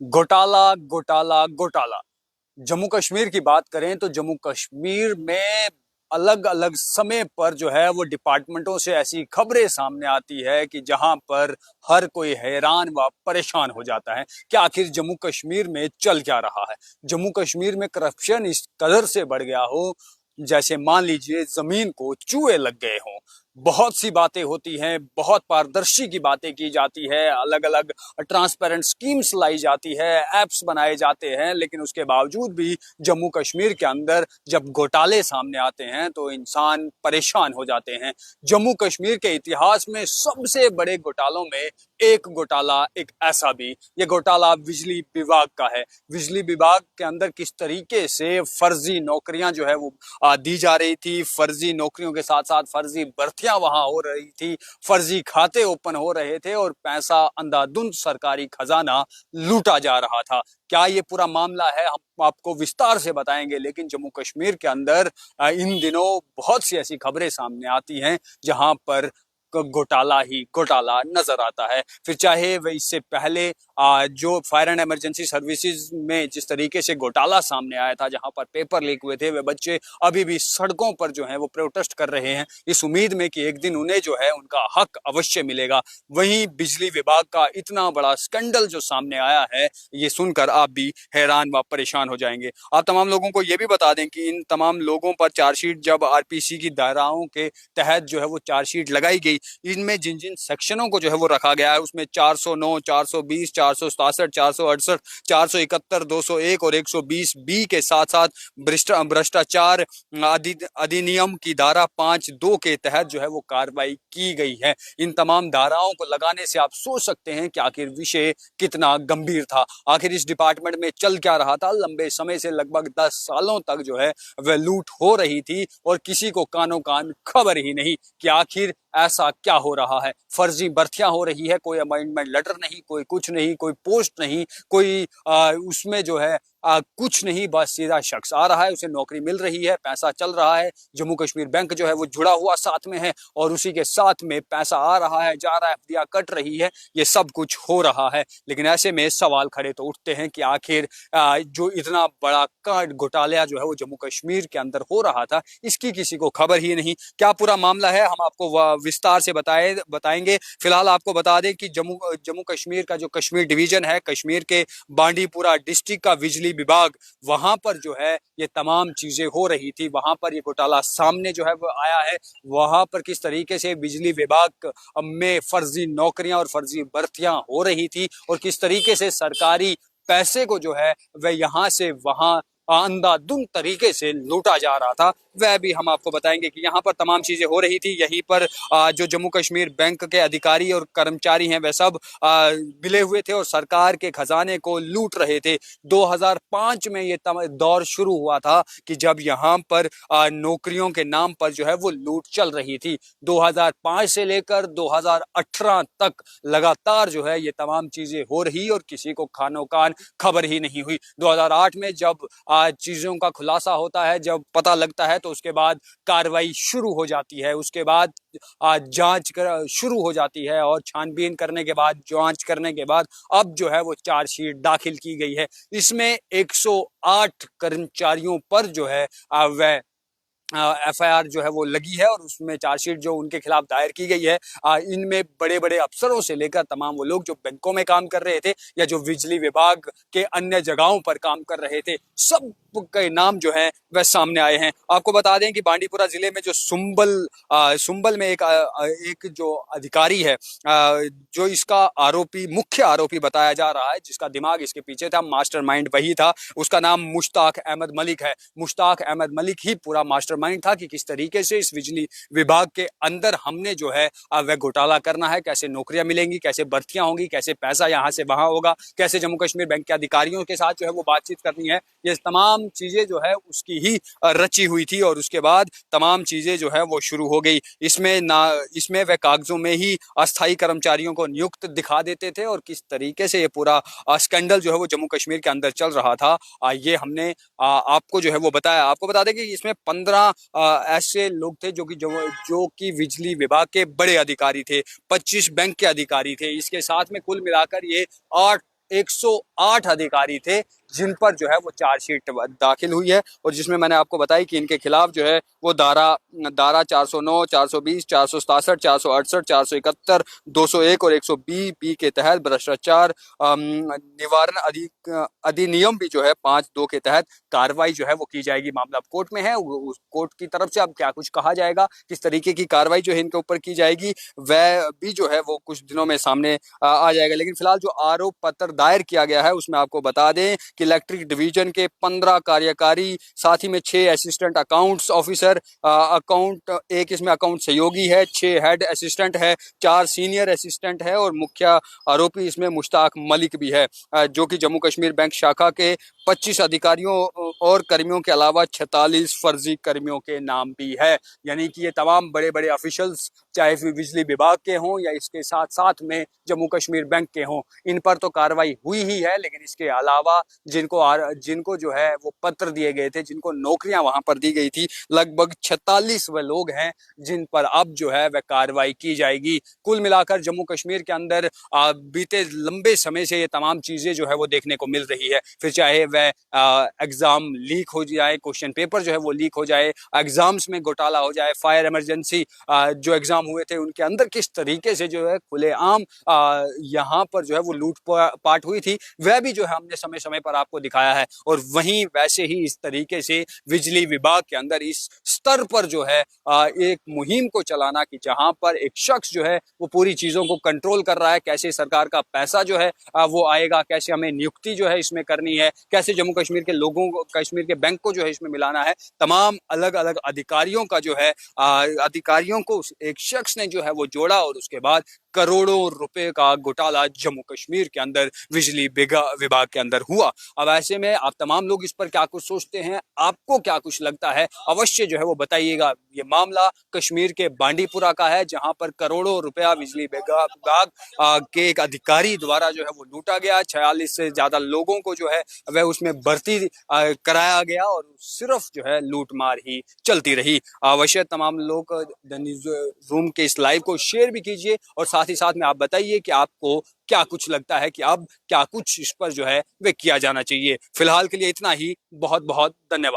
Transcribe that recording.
घोटाला घोटाला घोटाला। जम्मू कश्मीर की बात करें तो जम्मू कश्मीर में अलग अलग समय पर जो है वो डिपार्टमेंटों से ऐसी खबरें सामने आती है कि जहां पर हर कोई हैरान व परेशान हो जाता है कि आखिर जम्मू कश्मीर में चल क्या रहा है। जम्मू कश्मीर में करप्शन इस कदर से बढ़ गया हो, जैसे मान लीजिए जमीन को चूहे लग गए हों। बहुत सी बातें होती हैं, बहुत पारदर्शी की बातें की जाती है, अलग अलग ट्रांसपेरेंट स्कीम्स लाई जाती है, एप्स बनाए जाते हैं, लेकिन उसके बावजूद भी जम्मू कश्मीर के अंदर जब घोटाले सामने आते हैं तो इंसान परेशान हो जाते हैं। जम्मू कश्मीर के इतिहास में सबसे बड़े घोटालों में एक घोटाला, एक ऐसा भी, ये घोटाला बिजली विभाग का है। बिजली विभाग के अंदर किस तरीके से फर्जी नौकरियां जो है वो दी जा रही थी, फर्जी नौकरियों के साथ साथ फर्जी भर्तियां वहां हो रही थी, फर्जी खाते ओपन हो रहे थे और पैसा अंधाधुंध सरकारी खजाना लूटा जा रहा था। क्या ये पूरा मामला है, हम आपको विस्तार से बताएंगे, लेकिन जम्मू कश्मीर के अंदर इन दिनों बहुत सी ऐसी खबरें सामने आती हैं जहां पर घोटाला ही घोटाला नजर आता है। फिर चाहे वह इससे पहले जो फायर एंड इमरजेंसी सर्विसेज में जिस तरीके से घोटाला सामने आया था, जहां पर पेपर लीक हुए थे, वे बच्चे अभी भी सड़कों पर जो हैं वो प्रोटेस्ट कर रहे हैं इस उम्मीद में कि एक दिन उन्हें जो है उनका हक अवश्य मिलेगा। वहीं बिजली विभाग का इतना बड़ा स्कैंडल जो सामने आया है, ये सुनकर आप भी हैरान व परेशान हो जाएंगे। आप तमाम लोगों को ये भी बता दें कि इन तमाम लोगों पर चार्जशीट जब आरपीसी की धाराओं के तहत जो है वो चार्जशीट लगाई गई, इनमें जिन जिन सेक्शनों को जो है वो रखा गया है उसमें 409, 420, 467, 468, 471, 201 और 120 बी के साथ साथ भ्रष्टाचार अधिनियम की धारा 5(2) के तहत जो है वो कार्रवाई की गई है। इन तमाम धाराओं को लगाने से आप सोच सकते हैं कि आखिर विषय कितना गंभीर था, आखिर इस डिपार्टमेंट में चल क्या रहा था। लंबे समय से लगभग 10 सालों तक जो है वह लूट हो रही थी और किसी को कानों कान खबर ही नहीं कि आखिर ऐसा क्या हो रहा है। फर्जी भर्तियां हो रही है, कोई अपॉइंटमेंट लेटर नहीं, कोई कुछ नहीं, कोई पोस्ट नहीं, कोई उसमें जो है कुछ नहीं, बस सीधा शख्स आ रहा है, उसे नौकरी मिल रही है, पैसा चल रहा है, जम्मू कश्मीर बैंक जो है वो जुड़ा हुआ साथ में है और उसी के साथ में पैसा आ रहा है, जा रहा है, एफडीआर कट रही है, ये सब कुछ हो रहा है। लेकिन ऐसे में सवाल खड़े तो उठते हैं कि आखिर जो इतना बड़ा कांड घोटाला जो है वो जम्मू कश्मीर के अंदर हो रहा था, इसकी किसी को खबर ही नहीं। क्या पूरा मामला है, हम आपको विस्तार से बताएंगे। फिलहाल आपको बता दें कि जम्मू जम्मू कश्मीर का जो कश्मीर डिवीजन है, कश्मीर के बांडीपुरा डिस्ट्रिक्ट का बिजली विभाग, वहां पर जो है ये तमाम चीजें हो रही थी, वहां पर ये घोटाला सामने जो है वो आया है। वहां पर किस तरीके से बिजली विभाग में फर्जी नौकरियां और फर्जी भर्तियां हो रही थी और किस तरीके से सरकारी पैसे को जो है वह यहाँ से वहां अंधाधुंध तरीके से लूटा जा रहा था, वह भी हम आपको बताएंगे कि यहाँ पर तमाम चीजें हो रही थी। यहीं पर जो जम्मू कश्मीर बैंक के अधिकारी और कर्मचारी हैं वह सब मिले हुए थे और सरकार के खजाने को लूट रहे थे। 2005 में ये दौर शुरू हुआ था कि जब यहाँ पर नौकरियों के नाम पर जो है वो लूट चल रही थी। 2005 से लेकर 2018 तक लगातार जो है ये तमाम चीजें हो रही और किसी को खानो कान खबर ही नहीं हुई। 2008 में जब चीजों का खुलासा होता है, जब पता लगता है, तो उसके बाद कार्रवाई शुरू हो जाती है, उसके बाद जांच शुरू हो जाती है और छानबीन करने के बाद, जांच करने के बाद अब जो है वो चार्जशीट दाखिल की गई है। इसमें 108 कर्मचारियों पर जो है वह एफआईआर जो है वो लगी है और उसमें चार्जशीट जो उनके खिलाफ दायर की गई है, इनमें बड़े बड़े अफसरों से लेकर तमाम वो लोग जो बैंकों में काम कर रहे थे या जो बिजली विभाग के अन्य जगहों पर काम कर रहे थे, सब के नाम जो है वह सामने आए हैं। आपको बता दें कि बांडीपुरा जिले में जो सुंबल में एक जो अधिकारी है, जो इसका मुख्य आरोपी बताया जा रहा है, जिसका दिमाग इसके पीछे था, मास्टरमाइंड वही था, उसका नाम मुश्ताक अहमद मलिक है। मुश्ताक अहमद मलिक ही पूरा मास्टरमाइंड था कि किस तरीके से इस बिजली विभाग के अंदर हमने जो है वह घोटाला करना है, कैसे नौकरियां मिलेंगी, कैसे भर्तियां होंगी, कैसे पैसा यहाँ से वहां होगा, कैसे जम्मू कश्मीर बैंक के अधिकारियों के साथ जो है वो बातचीत करनी है। ये तमाम चीजें जो है उसकी ही रची हुई थी और उसके बाद तमाम चीजें जो है वो शुरू हो गई। इसमें वह कागजों में ही अस्थायी कर्मचारियों को नियुक्त दिखा देते थे और किस तरीके से ये पूरा स्कैंडल जो है वो जम्मू कश्मीर के अंदर चल रहा था, ये हमने आपको जो है वो बताया। आपको बता दें कि इसमें 15 ऐसे लोग थे जो कि बिजली विभाग के बड़े अधिकारी थे, 25 बैंक के अधिकारी थे, इसके साथ में कुल मिलाकर ये 8 108 अधिकारी थे जिन पर जो है वो चार्जशीट दाखिल हुई है, और जिसमें मैंने आपको बताई कि इनके खिलाफ जो है वो धारा 409, 420, 467, 468, 471, 201 और 120 बी के तहत भ्रष्टाचार निवारण अधिनियम भी जो है 5(2) के तहत कार्रवाई जो है वो की जाएगी। मामला कोर्ट में है, उस कोर्ट की तरफ से अब क्या कुछ कहा जाएगा, किस तरीके की कार्रवाई जो है इनके ऊपर की जाएगी, वह भी जो है वो कुछ दिनों में सामने आ जाएगा। लेकिन फिलहाल जो आरोप पत्र दायर किया गया है उसमें आपको बता दें कि इलेक्ट्रिक डिवीजन के 15 कार्यकारी, साथ ही में 6 असिस्टेंट अकाउंट्स ऑफिसर, एक इसमें अकाउंट सहयोगी है, 6 हेड असिस्टेंट है, 4 सीनियर असिस्टेंट है, और मुख्य आरोपी इसमें मुश्ताक मलिक भी है, जो कि जम्मू कश्मीर बैंक शाखा के 25 अधिकारियों और कर्मियों के अलावा 46 फर्जी कर्मियों के नाम भी है। यानी कि ये तमाम बड़े बड़े ऑफिशियल्स, चाहे बिजली विभाग के हों या इसके साथ साथ में जम्मू कश्मीर बैंक के हों, इन पर तो कार्रवाई हुई ही है, लेकिन इसके अलावा जिनको जो है वो पत्र दिए गए थे, जिनको नौकरियां वहां पर दी गई थी, लगभग 46 वह लोग हैं जिन पर अब जो है वह कार्रवाई की जाएगी। कुल मिलाकर जम्मू कश्मीर के अंदर बीते लंबे समय से ये तमाम चीजें जो है वो देखने को मिल रही है। फिर चाहे वह एग्जाम लीक हो जाए, क्वेश्चन पेपर जो है वो लीक हो जाए, एग्जाम्स में घोटाला हो जाए, फायर इमरजेंसी जो एग्जाम हुए थे उनके अंदर किस तरीके से जो है खुलेआम यहाँ पर जो है वो लूटपाट हुई थी, वह भी जो है हमने समय समय पर आपको दिखाया है। और वहीं वैसे ही इस तरीके से बिजली विभाग के अंदर इस स्तर पर जो है एक मुहिम को चलाना कि जहां पर एक शख्स जो है वो पूरी चीजों को कंट्रोल कर रहा है, कैसे सरकार का पैसा जो है वो आएगा, कैसे हमें नियुक्ति जो है इसमें करनी है, कैसे जम्मू कश्मीर के लोगों को, कश्मीर के बैंक को जो है इसमें मिलाना है, तमाम अलग अलग अधिकारियों का जो है अधिकारियों को एक शख्स ने जो है वो जोड़ा, और उसके बाद करोड़ों रुपए का घोटाला जम्मू कश्मीर के अंदर बिजली विभाग के अंदर हुआ। अब ऐसे में आप तमाम लोग इस पर क्या कुछ सोचते हैं, आपको क्या कुछ लगता है, अवश्य जो है वो बताइएगा। ये मामला कश्मीर के बांडीपुरा का है, जहां पर करोड़ों रुपया बिजली विभाग के एक अधिकारी द्वारा जो है वो लूटा गया। 46 से ज्यादा लोगों को जो है वह उसमें भर्ती कराया गया, और सिर्फ जो है लूटमार ही चलती रही। अवश्य तमाम लोग द न्यूज रूम के इस लाइव को शेयर भी कीजिए, और साथ ही साथ में आप बताइए कि आपको क्या कुछ लगता है कि अब क्या कुछ इस पर जो है वे किया जाना चाहिए। फिलहाल के लिए इतना ही, बहुत बहुत धन्यवाद।